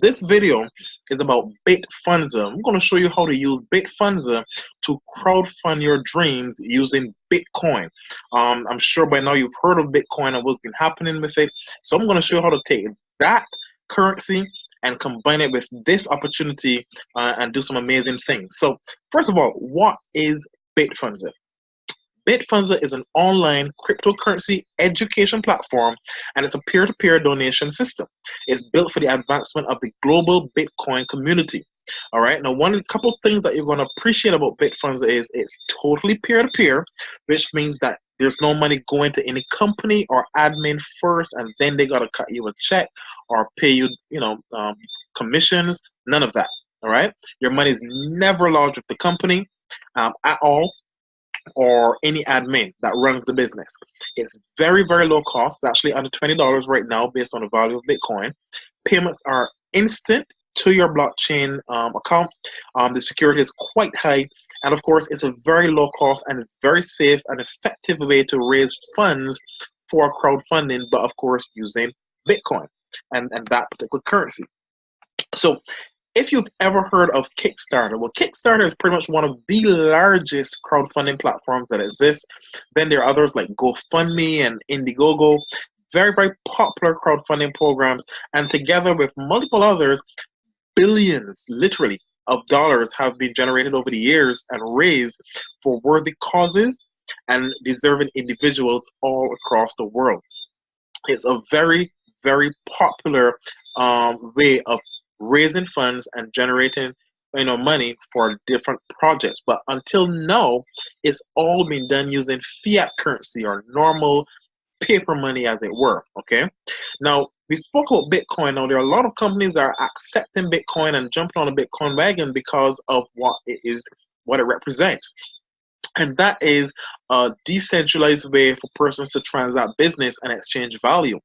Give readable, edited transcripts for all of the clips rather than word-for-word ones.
This video is about bitfundza. I'm going to show you how to use bitfundza to crowdfund your dreams using Bitcoin. I'm sure by now you've heard of Bitcoin and what's been happening with it. So I'm going to show you how to take that currency and combine it with this opportunity and do some amazing things. So first of all, what is bitfundza? Bitfundza is an online cryptocurrency education platform, and it's a peer-to-peer donation system. It's built for the advancement of the global Bitcoin community. All right. Now, one couple of things that you're going to appreciate about Bitfundza is it's totally peer-to-peer, which means that there's no money going to any company or admin first, and then they got to cut you a check or pay you, commissions. None of that. All right. Your money is never lodged with the company at all, or any admin that runs the business. It's very, very low cost. It's actually under $20 right now based on the value of Bitcoin. Payments are instant to your blockchain account. The security is quite high. And of course, it's a very low cost and very safe and effective way to raise funds for crowdfunding, but of course, using Bitcoin and that particular currency. So if you've ever heard of Kickstarter, well, Kickstarter is pretty much one of the largest crowdfunding platforms that exists. Then there are others like GoFundMe and Indiegogo, very, very popular crowdfunding programs. And together with multiple others, billions, literally, of dollars have been generated over the years and raised for worthy causes and deserving individuals all across the world. It's a very, very popular way of raising funds and generating money for different projects. But until now, it's all been done using fiat currency or normal paper money, as it were. Okay. Now we spoke about Bitcoin. Now there are a lot of companies that are accepting Bitcoin and jumping on the Bitcoin wagon because of what it is, what it represents. And that is a decentralized way for persons to transact business and exchange value.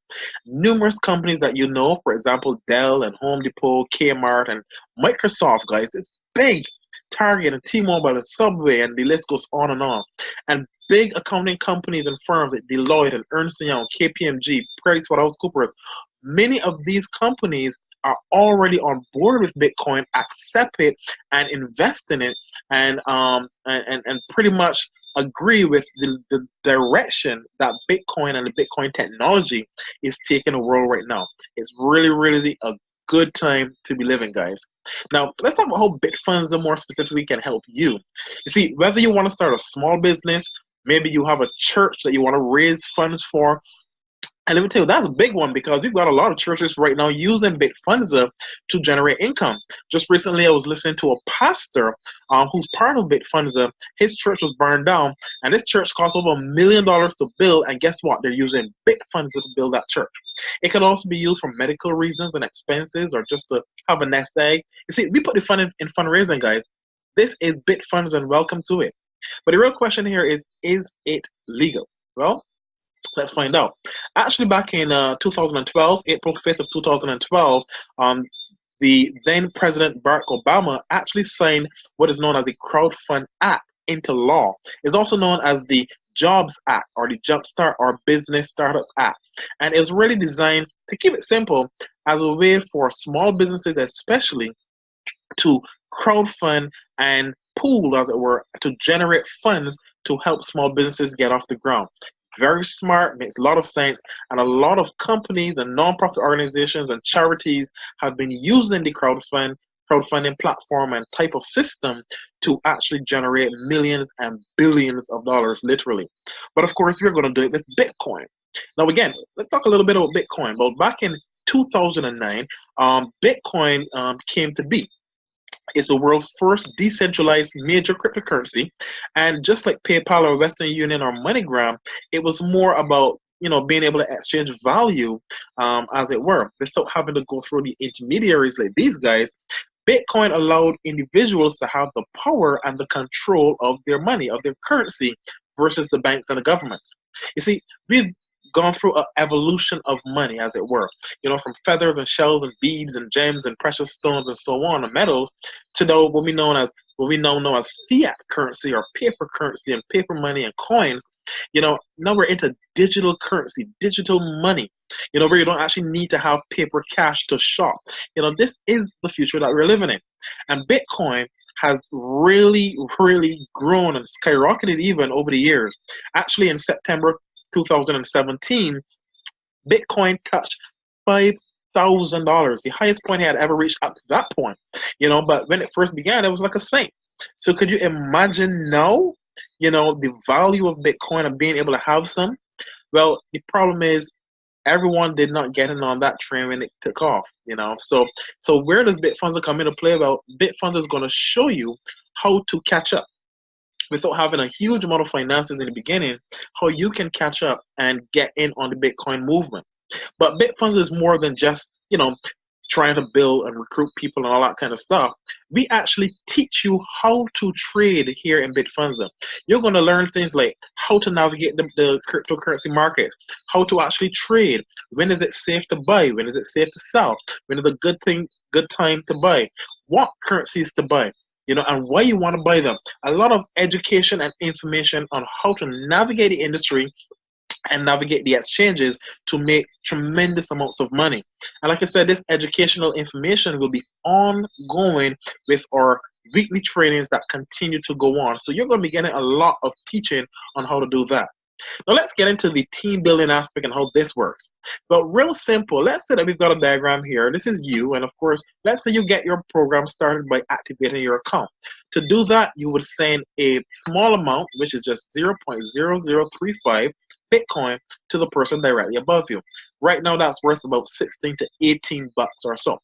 Numerous companies that you know, for example, Dell and Home Depot, Kmart, and Microsoft, guys, it's big. Target and T-Mobile and Subway, and the list goes on and on. And big accounting companies and firms like Deloitte and Ernst & Young, KPMG, PricewaterhouseCoopers, many of these companies are already on board with Bitcoin, accept it and invest in it, and pretty much agree with the direction that Bitcoin and the Bitcoin technology is taking the world right now. It's really, really a good time to be living, guys. Now, let's talk about how Bitfundza more specifically can help you. You see, whether you want to start a small business, maybe you have a church that you want to raise funds for. And let me tell you, that's a big one because we've got a lot of churches right now using Bitfundza to generate income. Just recently, I was listening to a pastor who's part of Bitfundza. His church was burned down, and this church cost over $1 million to build. And guess what? They're using Bitfundza to build that church. It can also be used for medical reasons and expenses, or just to have a nest egg. You see, we put the fund in fundraising, guys. This is Bitfundza, and welcome to it. But the real question here is it legal? Well, let's find out. Actually, back in 2012, April 5th of 2012, the then President Barack Obama actually signed what is known as the Crowdfund Act into law. It's also known as the Jobs Act or the Jumpstart or Business Startups Act. And it's really designed, to keep it simple, as a way for small businesses especially to crowdfund and pool, as it were, to generate funds to help small businesses get off the ground. Very smart, makes a lot of sense, and a lot of companies and nonprofit organizations and charities have been using the crowdfunding platform and type of system to actually generate millions and billions of dollars, literally. But of course, we're going to do it with Bitcoin. Now, again, let's talk a little bit about Bitcoin. Well, back in 2009, Bitcoin came to be. It's the world's first decentralized major cryptocurrency, and just like PayPal or Western Union or MoneyGram, it was more about being able to exchange value, as it were, without having to go through the intermediaries like these guys. Bitcoin allowed individuals to have the power and the control of their money, of their currency, versus the banks and the governments. You see, we've gone through an evolution of money, as it were, from feathers and shells and beads and gems and precious stones and so on, and metals, to what we now know as fiat currency or paper currency and paper money and coins. Now we're into digital currency, digital money, where you don't actually need to have paper cash to shop. This is the future that we're living in. And Bitcoin has really, really grown and skyrocketed even over the years. Actually, in September 2017, Bitcoin touched $5,000, the highest point he had ever reached up to that point. But when it first began, it was like a saint. So could you imagine now, the value of Bitcoin and being able to have some? Well, the problem is everyone did not get in on that train when it took off. So where does Bitfundza come into play? Well, Bitfundza is going to show you how to catch up without having a huge amount of finances in the beginning, how you can catch up and get in on the Bitcoin movement. But Bitfundza is more than just, trying to build and recruit people and all that kind of stuff. We actually teach you how to trade here in Bitfundza. You're going to learn things like how to navigate the cryptocurrency markets, how to actually trade, when is it safe to buy, when is it safe to sell, when is a good time to buy, what currencies to buy, and why you want to buy them. A lot of education and information on how to navigate the industry and navigate the exchanges to make tremendous amounts of money. And like I said, this educational information will be ongoing with our weekly trainings that continue to go on. So you're going to be getting a lot of teaching on how to do that. Now let's get into the team building aspect and how this works. But real simple, let's say that we've got a diagram here. This is you, and of course, let's say you get your program started by activating your account. To do that, you would send a small amount, which is just 0.0035 Bitcoin to the person directly above you. Right now, that's worth about 16 to 18 bucks or so.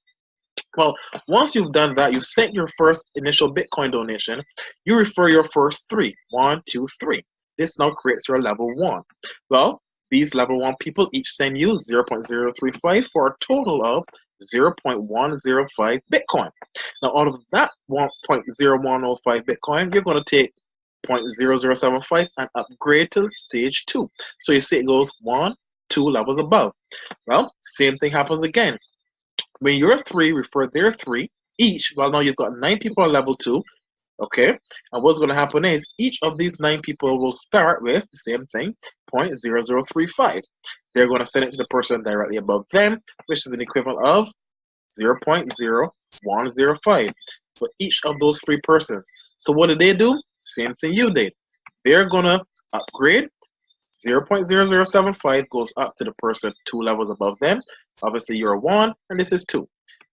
Well, once you've done that, you sent your first initial Bitcoin donation, you refer your first three, 1, 2, 3. This now creates your level 1. Well, these level 1 people each send you 0.035 for a total of 0.105 Bitcoin. Now, out of that 1.0105 Bitcoin, you're going to take 0.0075 and upgrade to stage 2. So you see it goes 1, 2 levels above. Well, same thing happens again. When your 3 refer their 3 each, well, now you've got 9 people on level 2. Okay, and what's going to happen is each of these 9 people will start with the same thing, 0.0035. They're going to send it to the person directly above them, which is an equivalent of 0.0105 for each of those 3 persons. So what did they do? Same thing you did. They're going to upgrade. 0.0075 goes up to the person 2 levels above them. Obviously, you're 1, and this is 2.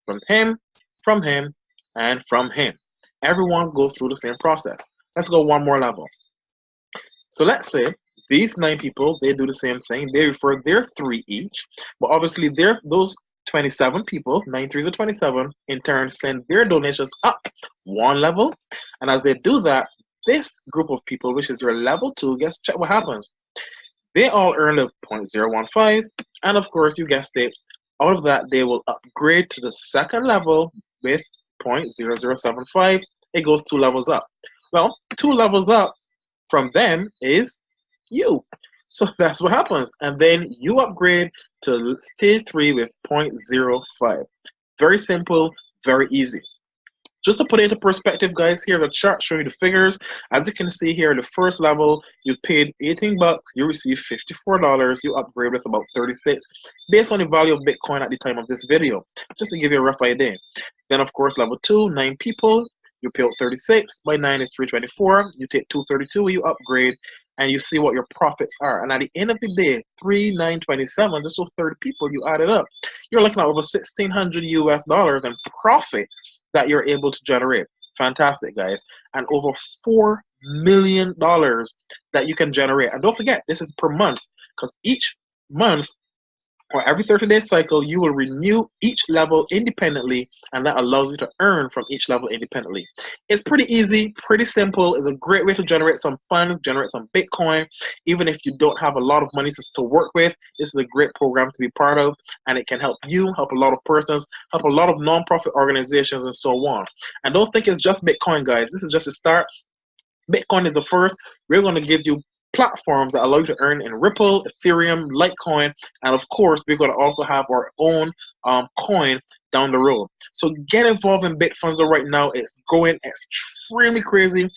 From him, and from him. Everyone goes through the same process. Let's go one more level. So let's say these 9 people, they do the same thing. They refer their 3 each, but obviously those 27 people, 9 3s are 27, in turn send their donations up 1 level. And as they do that, this group of people, which is your level 2, check what happens. They all earn a 0.015, and of course, you guessed it, out of that, they will upgrade to the second level with 0.0075. It goes 2 levels up. Well, 2 levels up from them is you. So that's what happens. And then you upgrade to stage 3 with 0.05. Very simple, very easy. Just to put it into perspective, guys, here's a chart showing you the figures. As you can see here, the first level, you paid 18 bucks, you receive $54, you upgrade with about 36, based on the value of Bitcoin at the time of this video, just to give you a rough idea. Then, of course, level 2, 9 people, you pay out 36, by 9 is 324, you take 232, you upgrade, and you see what your profits are. And at the end of the day, 3, 9, 27, just those 30 people, you add it up, you're looking at over $1,600 US in profit that you're able to generate. Fantastic, guys. And over $4 million that you can generate. And don't forget, this is per month, because each month or every 30-day cycle, you will renew each level independently, and that allows you to earn from each level independently. It's pretty easy, pretty simple. It's a great way to generate some funds, generate some Bitcoin. Even if you don't have a lot of money to work with, this is a great program to be part of, and it can help you, help a lot of persons, help a lot of nonprofit organizations, and so on. And don't think it's just Bitcoin, guys. This is just a start. Bitcoin is the first. We're going to give you platforms that allow you to earn in Ripple, Ethereum, Litecoin, and of course, we're going to also have our own coin down the road. So get involved in Bitfundza right now. It's going extremely crazy.